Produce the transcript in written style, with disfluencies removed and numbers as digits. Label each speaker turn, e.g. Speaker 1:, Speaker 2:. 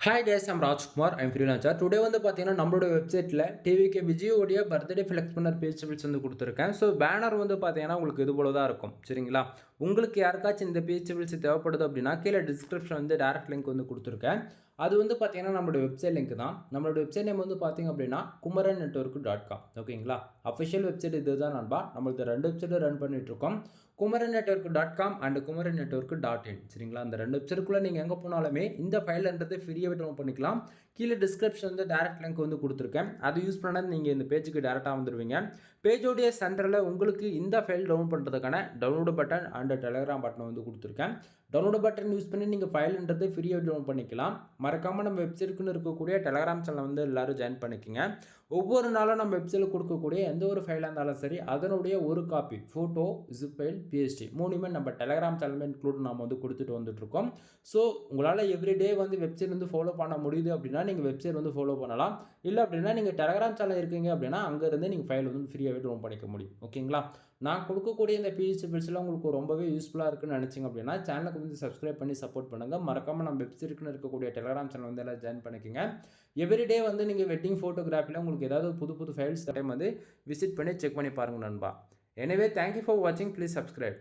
Speaker 1: Hi guys I'm Rajkumar I'm freelancer. Today வந்து பார்த்தீங்கன்னா நம்மளோட வெப்சைட்டில் டிவிக்கு விஜயோடைய பர்த்டே ஃப்ளெக்ஸ் பண்ணர் பேஜபிள்ஸ் வந்து கொடுத்துருக்கேன். ஸோ பேனர் வந்து பார்த்தீங்கன்னா உங்களுக்கு இது போல தான் இருக்கும். சரிங்களா, உங்களுக்கு யாருக்காச்சும் இந்த பேஜபிள்ஸ் தேவைப்படுது அப்படின்னா கீழே டிஸ்கிரிப்ஷன் வந்து டேரக்ட் லிங்க் வந்து கொடுத்துருக்கேன். அது வந்து பார்த்தீங்கன்னா நம்மளோட வெப்சைட் லிங்க் தான். நம்மளோட வெப்சைட் நேம் வந்து பார்த்தீங்க அப்படின்னா kumaran.network.com. ஓகேங்களா, அஃபிஷியல் வெப்சைட் இது தான் நண்பா. நம்மளுக்கு ரெண்டு வெப்சைட்டும் ரன் பண்ணிட்டு இருக்கோம். kumaran.network.com and kumaran.network.in. சரிங்களா, அந்த ரெண்டு வெப்சைட்டுக்குள்ளே நீங்கள் எங்கே போனாலுமே இந்த ஃபைல்ன்றது ஃப்ரீயாகவே டவுன்லோட் பண்ணிக்கலாம். கீழே டிஸ்கிரிப்ஷன் வந்து டேரக்ட் லிங்க் வந்து கொடுத்துருக்கேன். அது யூஸ் பண்ணால் நீங்கள் இந்த பேஜுக்கு டேரெக்டாக வந்துடுவீங்க. பேஜோடைய சென்டரில் உங்களுக்கு இந்த ஃபைல் டவுன்லோட் பண்ணுறதுக்கான download button and Telegram button வந்து கொடுத்துருக்கேன். டவுன்லோடு பட்டன் யூஸ் பண்ணி நீங்கள் ஃபைல்ன்றது ஃப்ரீயாக டவுன்லோட் பண்ணிக்கலாம். மறக்காமல் நம்ம வெப்சைட்டுக்குன்னு இருக்கக்கூடிய டெலிகிராம் சேனல் வந்து எல்லோரும் ஜாயின் பண்ணிக்கோங்க. ஒவ்வொரு நாளும் நம்ம வெப்சைட்டில் கொடுக்கக்கூடிய எந்த ஒரு ஃபைலாக இருந்தாலும் சரி அதனுடைய ஒரு copy photo, zip file, PSD மூணுமே நம்ம டெலிகிராம் சேனல் இன்க்ளூட் நம்ம வந்து கொடுத்துட்டு வந்துட்டுருக்கோம். ஸோ உங்களால் எவ்ரிடே வந்து வெப்சைட் வந்து ஃபாலோ பண்ண முடியுது அப்படின்னா நீங்கள் வெப்சைட் வந்து ஃபாலோ பண்ணலாம். இல்லை அப்படின்னா நீங்கள் டெலிகிராம் சேனல் இருக்கீங்க அப்படின்னா அங்கேருந்து நீங்கள் ஃபைல் வந்து ஃப்ரீயாகவே டவுன்லோட் பண்ணிக்க முடியும். ஓகேங்களா, நான் கொடுக்கக்கூடிய இந்த பிஎஸ்டி பில்ஸ்லாம் உங்களுக்கு ரொம்பவே யூஸ்ஃபுல்லாக இருக்குன்னு நினச்சிங்க அப்படின்னா சேனலுக்கு வந்து சப்ஸ்கிரைப் பண்ணி சப்போர்ட் பண்ணுங்கள். மறக்காமல் நம்ம வெப்சைட்டுக்குன்னு இருக்கக்கூடிய டெலிகிராம் சேனல் வந்து எல்லாம் ஜாயின் பண்ணிக்கோங்க. எவ்ரிடே வந்து நீங்கள் வெட்டிங் ஃபோட்டோகிராஃபியில் உங்களுக்கு ஏதாவது புது புது ஃபைல்ஸ் டைம் வந்து விசிட் பண்ணி செக் பண்ணி பாருங்கள் நண்பா. எனவே தேங்க்யூ ஃபார் வாட்சிங். Please subscribe.